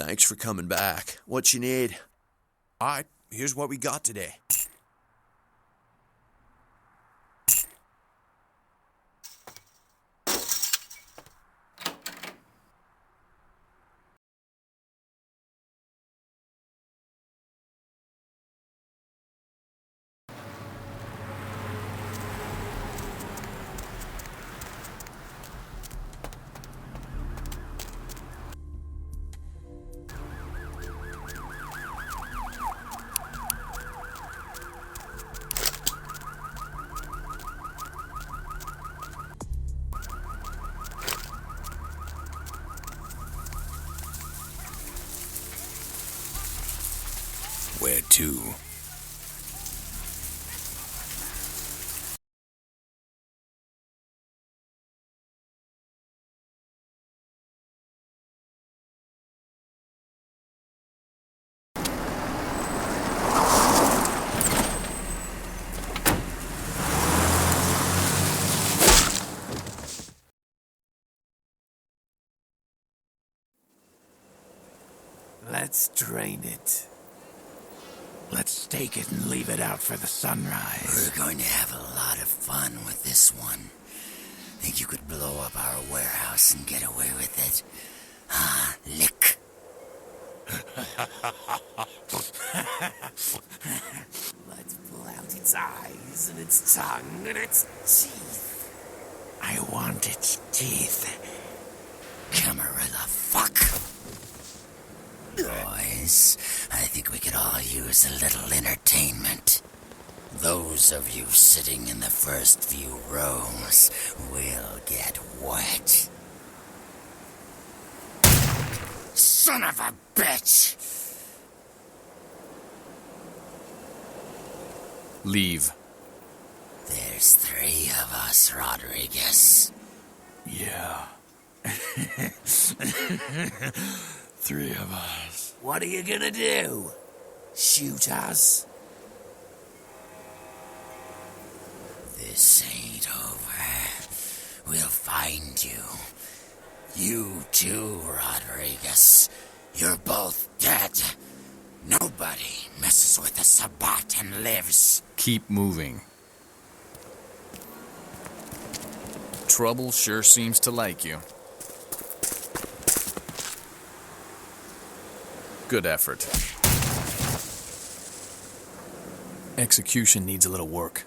Thanks for coming back. What you need? Alright, here's what we got today. Where to? Let's drain it. Let's take it and leave it out for the sunrise. We're going to have a lot of fun with this one. Think you could blow up our warehouse and get away with it? Ah, lick. Let's pull out its eyes and its tongue and its teeth. I want its teeth. Camarilla fuck. Boys, I think we could all use a little entertainment. Those of you sitting in the first few rows will get wet. Son of a bitch! Leave. There's 3 of us, Rodriguez. Yeah. 3 of us. What are you gonna do? Shoot us? This ain't over. We'll find you. You too, Rodriguez. You're both dead. Nobody messes with the Sabbat and lives. Keep moving. Trouble sure seems to like you. Good effort. Execution needs a little work.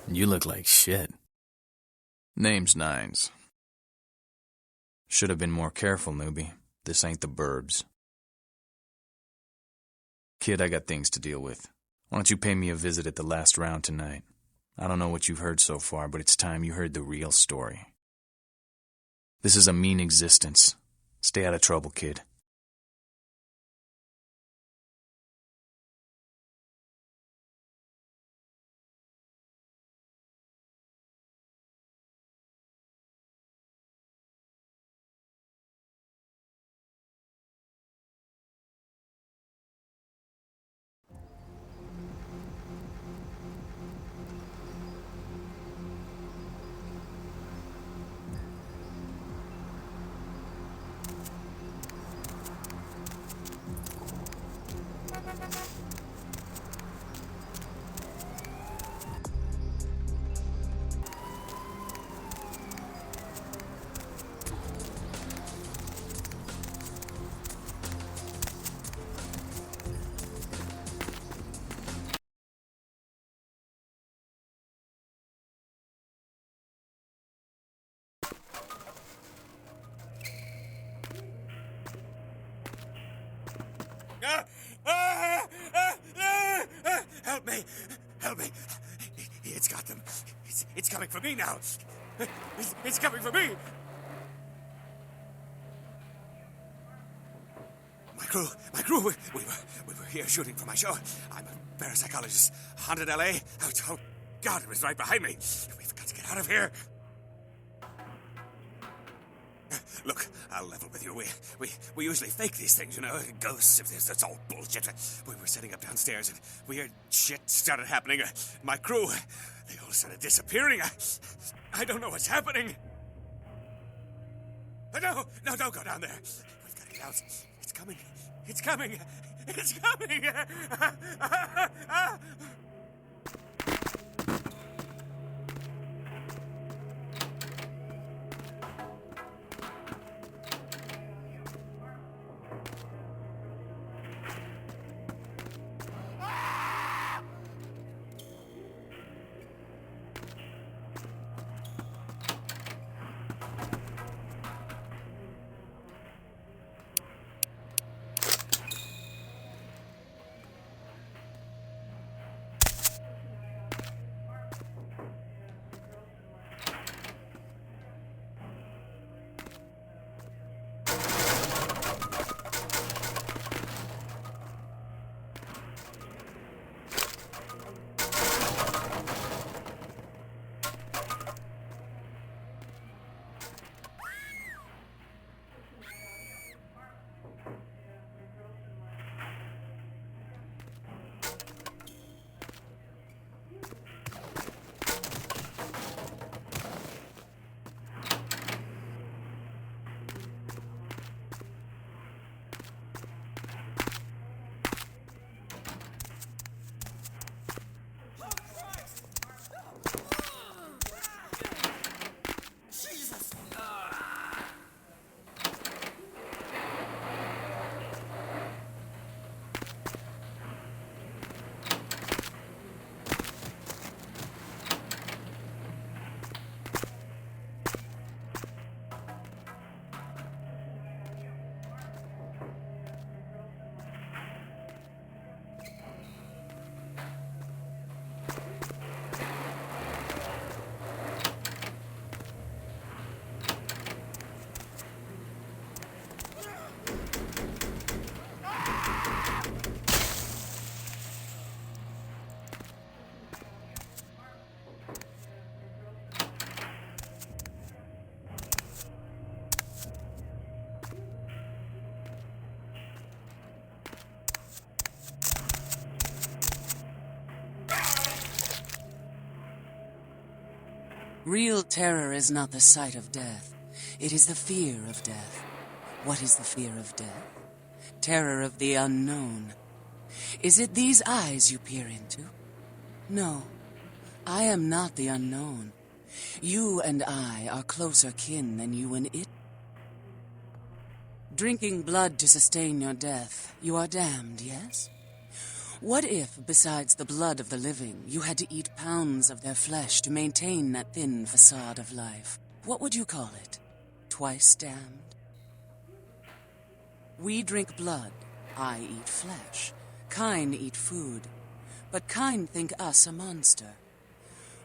You look like shit. Name's Nines. Should have been more careful, newbie. This ain't the burbs. Kid, I got things to deal with. Why don't you pay me a visit at the last round tonight? I don't know what you've heard so far, but it's time you heard the real story. This is a mean existence. Stay out of trouble, kid. Help me! Help me! It's got them. It's coming for me now. It's coming for me! My crew, we were here shooting for my show. I'm a parapsychologist, haunted L.A. Oh, God, it was right behind me. We've got to get out of here. Look, I'll level with you. We usually fake these things, you know, ghosts. If that's all bullshit. We were setting up downstairs, and weird shit started happening. My crew, they all started disappearing. I don't know what's happening. No, don't go down there. We've got to clouds. It's coming. It's coming. It's coming. Real terror is not the sight of death. It is the fear of death. What is the fear of death? Terror of the unknown. Is it these eyes you peer into? No, I am not the unknown. You and I are closer kin than you and it. Drinking blood to sustain your death, you are damned, yes? What if, besides the blood of the living, you had to eat pounds of their flesh to maintain that thin facade of life? What would you call it? Twice damned? We drink blood. I eat flesh. Kine eat food. But Kine think us a monster.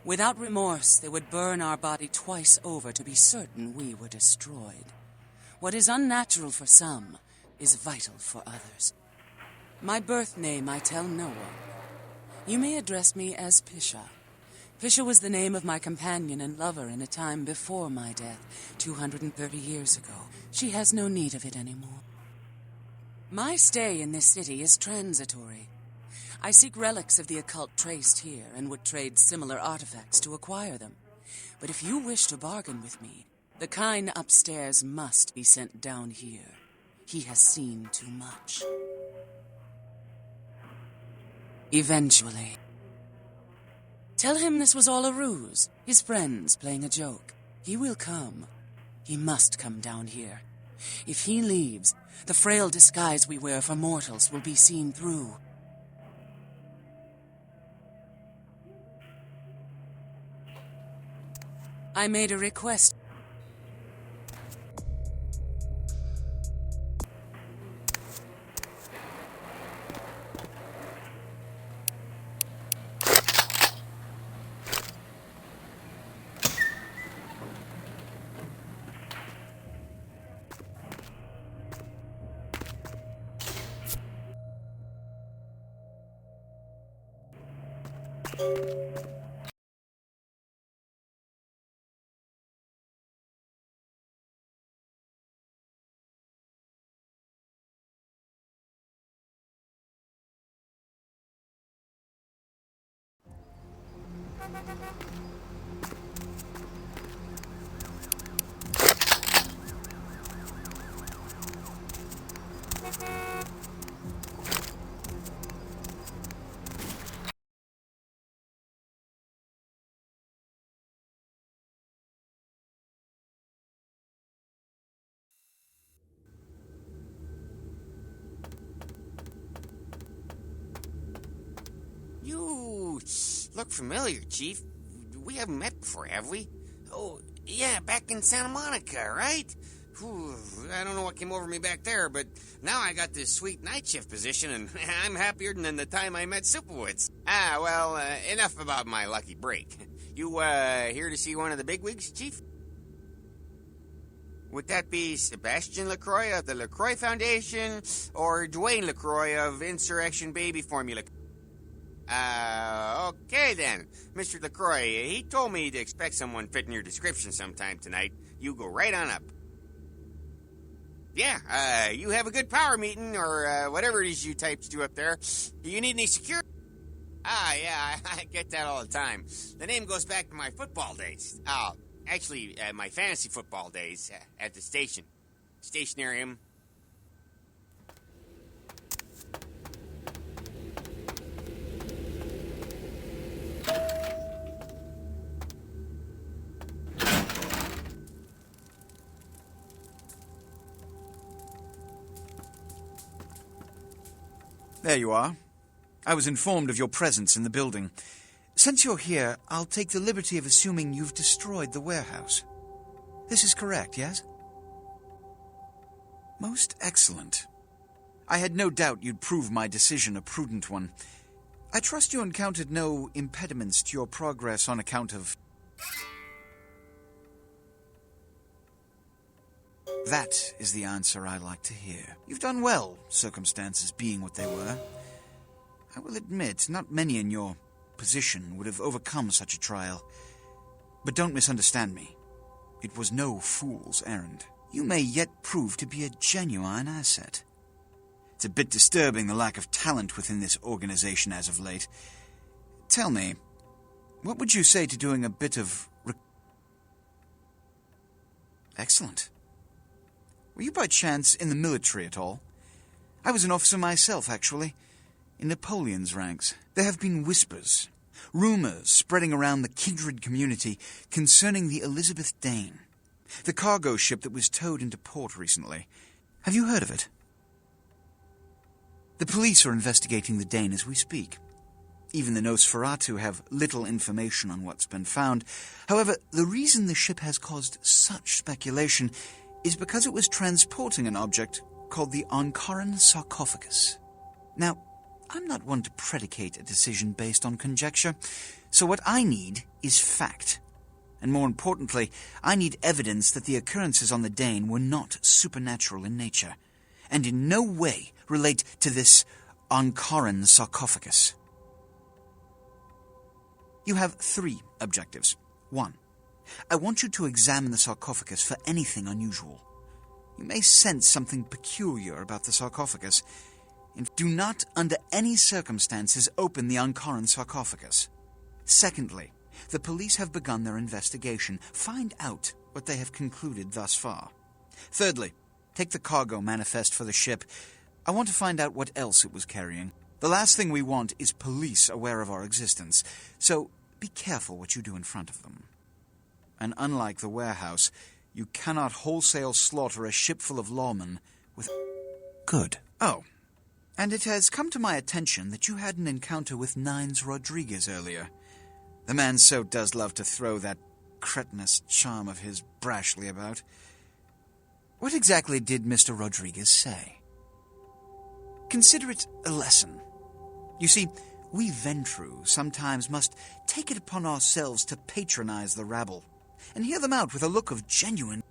Without remorse, they would burn our body twice over to be certain we were destroyed. What is unnatural for some is vital for others. My birth name I tell no one. You may address me as Pisha. Pisha was the name of my companion and lover in a time before my death, 230 years ago. She has no need of it anymore. My stay in this city is transitory. I seek relics of the occult traced here and would trade similar artifacts to acquire them. But if you wish to bargain with me, the Kine upstairs must be sent down here. He has seen too much. Eventually. Tell him this was all a ruse, his friends playing a joke. He will come. He must come down here. If he leaves, the frail disguise we wear for mortals will be seen through. I made a request. look familiar, Chief. We haven't met before, have we? Oh, yeah, back in Santa Monica, right? Whew, I don't know what came over me back there, but now I got this sweet night shift position, and I'm happier than the time I met Superwoods. Well, enough about my lucky break. You, here to see one of the bigwigs, Chief? Would that be Sebastian LaCroix of the LaCroix Foundation, or Dwayne LaCroix of Insurrection Baby Formula? Okay then. Mr. LaCroix, he told me to expect someone fitting your description sometime tonight. You go right on up. Yeah, you have a good power meeting, or whatever it is you types do up there. Do you need any security? Yeah, I get that all the time. The name goes back to my football days. Actually, my fantasy football days at the station. Stationarium. There you are. I was informed of your presence in the building. Since you're here, I'll take the liberty of assuming you've destroyed the warehouse. This is correct, yes? Most excellent. I had no doubt you'd prove my decision a prudent one. I trust you encountered no impediments to your progress on account of... That is the answer I like to hear. You've done well, circumstances being what they were. I will admit, not many in your position would have overcome such a trial. But don't misunderstand me. It was no fool's errand. You may yet prove to be a genuine asset. It's a bit disturbing the lack of talent within this organization as of late. Tell me, what would you say to doing a bit of... Excellent. Were you by chance in the military at all? I was an officer myself, actually, in Napoleon's ranks. There have been whispers, rumors spreading around the kindred community concerning the Elizabeth Dane, the cargo ship that was towed into port recently. Have you heard of it? The police are investigating the Dane as we speak. Even the Nosferatu have little information on what's been found. However, the reason the ship has caused such speculation is because it was transporting an object called the Ankaran sarcophagus. Now, I'm not one to predicate a decision based on conjecture, so what I need is fact. And more importantly, I need evidence that the occurrences on the Dane were not supernatural in nature, and in no way relate to this Ankaran sarcophagus. You have 3 objectives. 1. I want you to examine the sarcophagus for anything unusual. You may sense something peculiar about the sarcophagus, and do not, under any circumstances, open the Ankaran sarcophagus. Secondly, the police have begun their investigation. Find out what they have concluded thus far. Thirdly, take the cargo manifest for the ship. I want to find out what else it was carrying. The last thing we want is police aware of our existence, so be careful what you do in front of them. And unlike the warehouse, you cannot wholesale slaughter a ship full of lawmen with... Good. Oh, and it has come to my attention that you had an encounter with Nines Rodriguez earlier. The man so does love to throw that cretinous charm of his brashly about. What exactly did Mr. Rodriguez say? Consider it a lesson. You see, we Ventru sometimes must take it upon ourselves to patronize the rabble, and hear them out with a look of genuine...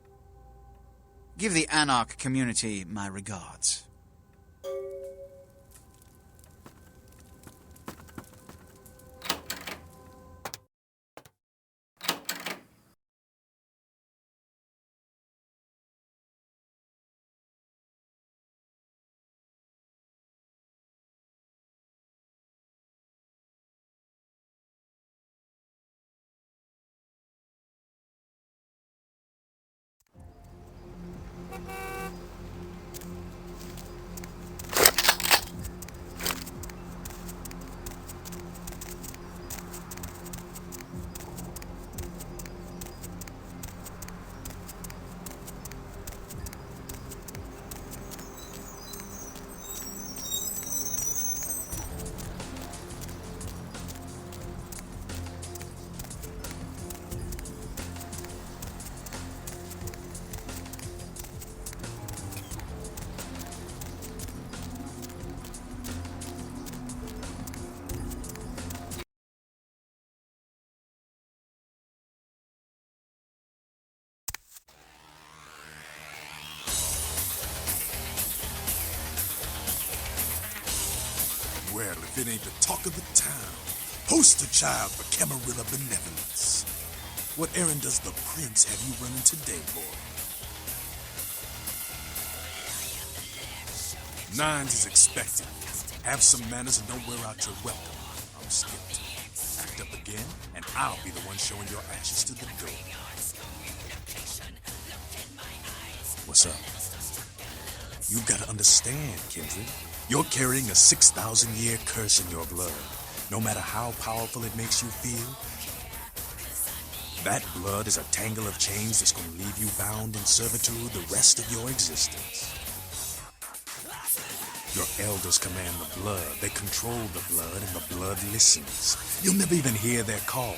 Give the Anarch community my regards. if it ain't the talk of the town. Poster child for Camarilla benevolence. What errand does the prince have you running today, boy? Nines is expected. Have some manners and don't wear out your welcome. I'm skipped. Act up again, and I'll be the one showing your ashes to the door. What's up? You gotta understand, Kindred. You're carrying a 6,000-year curse in your blood. No matter how powerful it makes you feel, that blood is a tangle of chains that's gonna leave you bound in servitude the rest of your existence. Your elders command the blood. They control the blood, and the blood listens. You'll never even hear their call,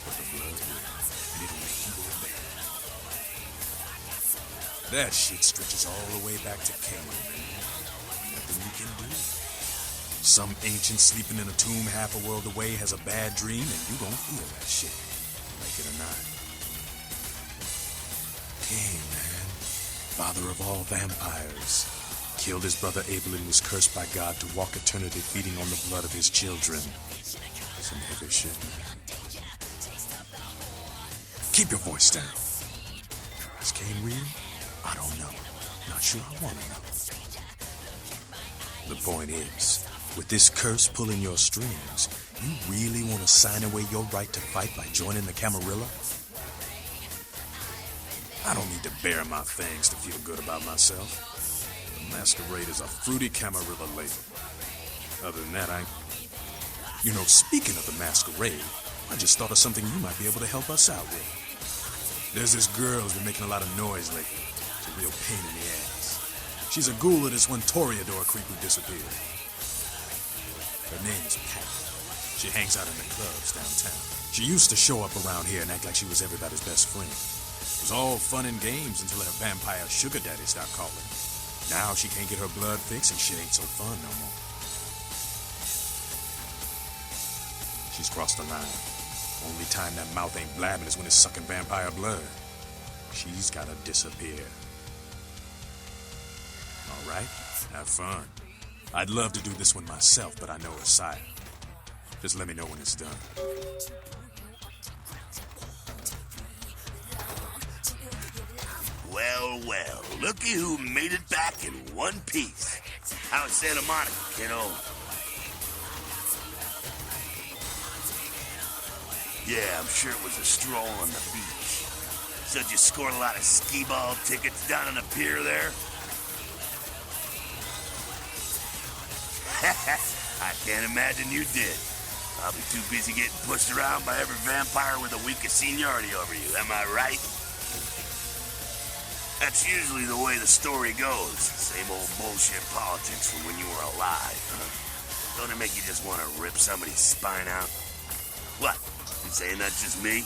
but the blood will, and it'll make you obey. That shit stretches all the way back to Cain, man. Nothing you can do. Some ancient sleeping in a tomb half a world away has a bad dream, and you don't feel that shit, like it or not. Cain, man, father of all vampires, killed his brother Abel and was cursed by God to walk eternity feeding on the blood of his children. Some heavy shit, man. Keep your voice down. Is Cain real? I don't know. Not sure I want to know. The point is, with this curse pulling your strings, you really want to sign away your right to fight by joining the Camarilla? I don't need to bare my fangs to feel good about myself. Masquerade is a fruity Camarilla label. Other than that, You know, speaking of the Masquerade, I just thought of something you might be able to help us out with. There's this girl who's been making a lot of noise lately. It's a real pain in the ass. She's a ghoul of this one Toreador creep who disappeared. Her name is Pat. She hangs out in the clubs downtown. She used to show up around here and act like she was everybody's best friend. It was all fun and games until her vampire sugar daddy stopped calling. Now she can't get her blood fixed and shit ain't so fun no more. She's crossed the line. Only time that mouth ain't blabbing is when it's sucking vampire blood. She's gotta disappear. All right, have fun. I'd love to do this one myself, but I know her side. Just let me know when it's done. Well, well, looky who made it back in one piece. How's Santa Monica, kiddo? Yeah, I'm sure it was a stroll on the beach. So did you score a lot of skee-ball tickets down on the pier there? I can't imagine you did. Probably too busy getting pushed around by every vampire with the weakest seniority over you, am I right? That's usually the way the story goes. Same old bullshit politics from when you were alive, huh? Don't it make you just want to rip somebody's spine out? What? You saying that's just me?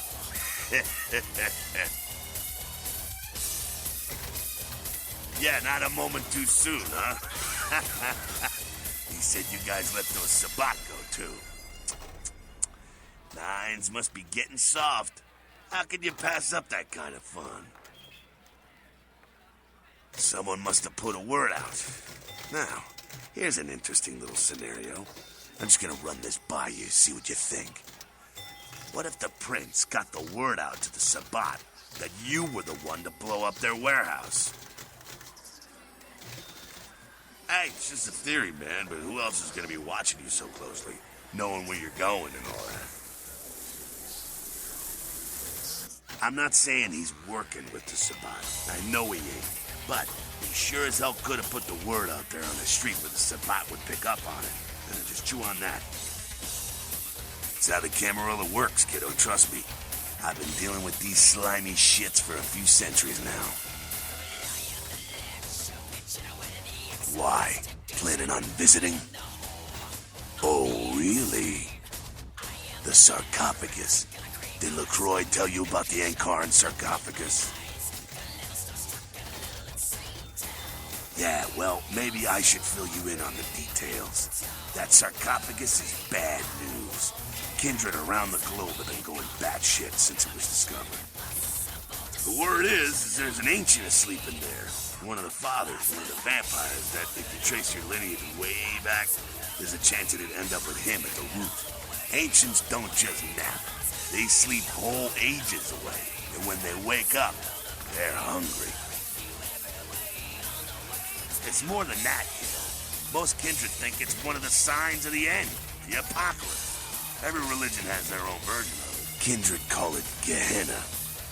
Yeah, not a moment too soon, huh? He said you guys left those Sabatco, too. Nines must be getting soft. How could you pass up that kind of fun? Someone must have put a word out. Now, here's an interesting little scenario. I'm just gonna run this by you, see what you think. What if the prince got the word out to the Sabat that you were the one to blow up their warehouse? Hey, it's just a theory, man, but who else is gonna be watching you so closely, knowing where you're going and all that? I'm not saying he's working with the Sabat. I know he ain't. But he sure as hell could have put the word out there on the street where the Sabat would pick up on it. Just chew on that. It's how the Camarilla works, kiddo, trust me. I've been dealing with these slimy shits for a few centuries now. Why? Planning on visiting? Oh, really? The sarcophagus. Did LaCroix tell you about the Ankaran sarcophagus? Yeah, well, maybe I should fill you in on the details. That sarcophagus is bad news. Kindred around the globe have been going batshit since it was discovered. The word is there's an ancient asleep in there. one of the fathers, one of the vampires, that if you trace your lineage way back, there's a chance it'd end up with him at the root. Ancients don't just nap. They sleep whole ages away, and when they wake up, they're hungry. It's more than that, you know. Most kindred think it's one of the signs of the end, the apocalypse. Every religion has their own version of it. Kindred call it Gehenna,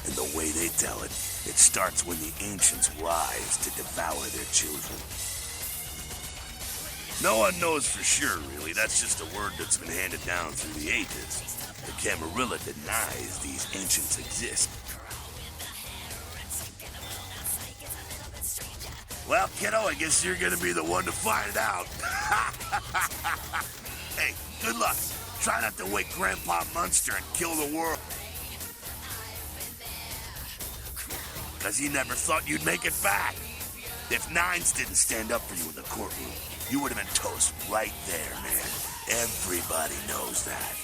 and the way they tell it, it starts when the ancients rise to devour their children. No one knows for sure, really. That's just a word that's been handed down through the ages. The Camarilla denies these ancients exist. Well, kiddo, I guess you're gonna be the one to find out. Hey, good luck. Try not to wake Grandpa Munster and kill the world. Because he never thought you'd make it back. If Nines didn't stand up for you in the courtroom, you would have been toast right there, man. Everybody knows that.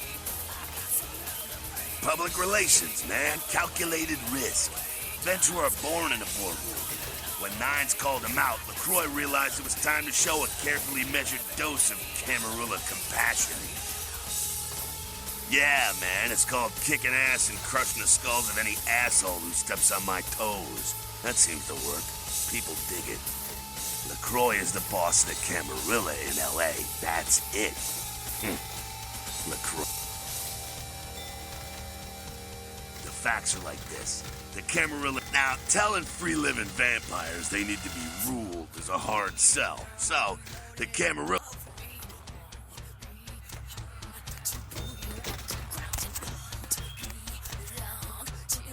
Public relations, man. Calculated risk. Ventura born in a boardroom. When Nines called him out, LaCroix realized it was time to show a carefully measured dose of Camarilla compassion. Yeah, man, it's called kicking ass and crushing the skulls of any asshole who steps on my toes. That seems to work. People dig it. LaCroix is the boss of the Camarilla in L.A. That's it. LaCroix. The facts are like this. The Camarilla... Now, telling free-living vampires they need to be ruled is a hard sell. So, the Camarilla...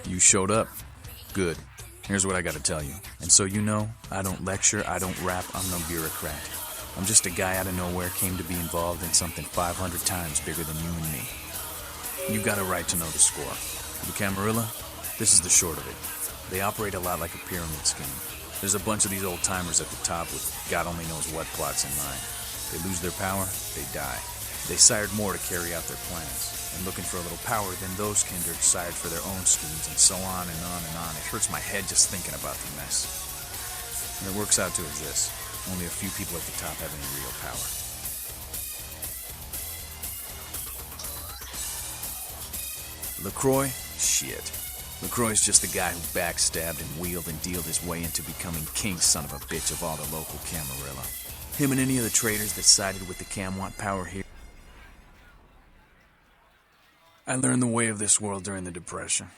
You showed up. Good. Here's what I gotta tell you. And so you know, I don't lecture, I don't rap, I'm no bureaucrat. I'm just a guy out of nowhere came to be involved in something 500 times bigger than you and me. You got a right to know the score. The Camarilla, this is the short of it. They operate a lot like a pyramid scheme. There's a bunch of these old-timers at the top with God only knows what plots in mind. They lose their power, they die. They sired more to carry out their plans. And looking for a little power, then those kindred sired for their own schemes, and so on and on and on. It hurts my head just thinking about the mess. And it works out to this. Only a few people at the top have any real power. LaCroix? Shit. LaCroix's just the guy who backstabbed and wheeled and dealed his way into becoming king son of a bitch of all the local Camarilla. Him and any of the traitors that sided with the Cam want power here. I learned the way of this world during the Depression.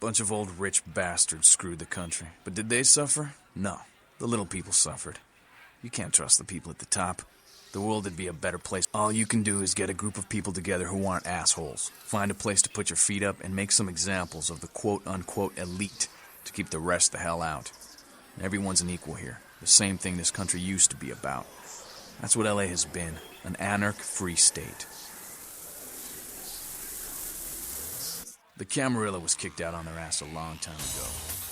Bunch of old rich bastards screwed the country. But did they suffer? No. The little people suffered. You can't trust the people at the top. The world would be a better place. All you can do is get a group of people together who aren't assholes. Find a place to put your feet up and make some examples of the quote-unquote elite to keep the rest the hell out. Everyone's an equal here. The same thing this country used to be about. That's what LA has been. An anarch-free state. The Camarilla was kicked out on their ass a long time ago.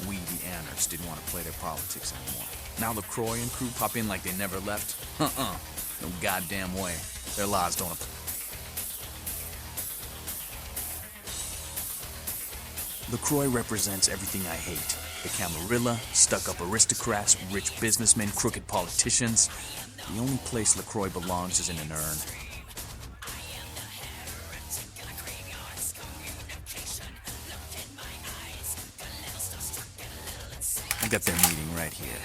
We, the anarchs, didn't want to play their politics anymore. Now LaCroix and crew pop in like they never left? No goddamn way. Their laws don't apply. LaCroix represents everything I hate. The Camarilla, stuck-up aristocrats, rich businessmen, crooked politicians. The only place LaCroix belongs is in an urn. I got their meeting right here.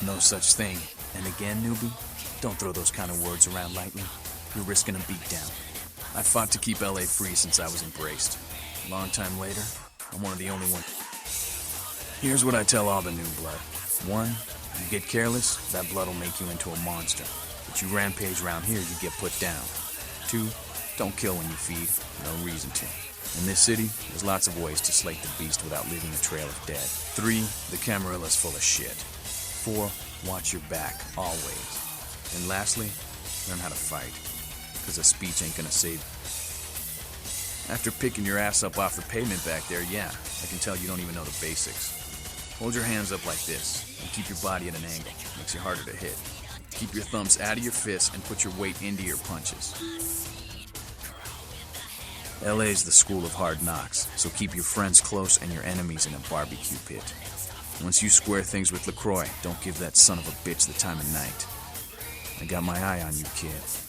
No such thing. And again, newbie, don't throw those kind of words around lightly. You're risking a beatdown. I fought to keep LA free since I was embraced. A long time later, I'm one of the only ones. Here's what I tell all the new blood. 1, you get careless, that blood will make you into a monster. But you rampage around here, you get put down. 2, don't kill when you feed. No reason to. In this city, there's lots of ways to slake the beast without leaving a trail of dead. 3, the Camarilla's full of shit. 4, watch your back, always. And lastly, learn how to fight. Because a speech ain't gonna save you. After picking your ass up off the pavement back there, yeah, I can tell you don't even know the basics. Hold your hands up like this, and keep your body at an angle. Makes you harder to hit. Keep your thumbs out of your fists and put your weight into your punches. LA's the school of hard knocks, so keep your friends close and your enemies in a barbecue pit. Once you square things with LaCroix, don't give that son of a bitch the time of night. I got my eye on you, kid.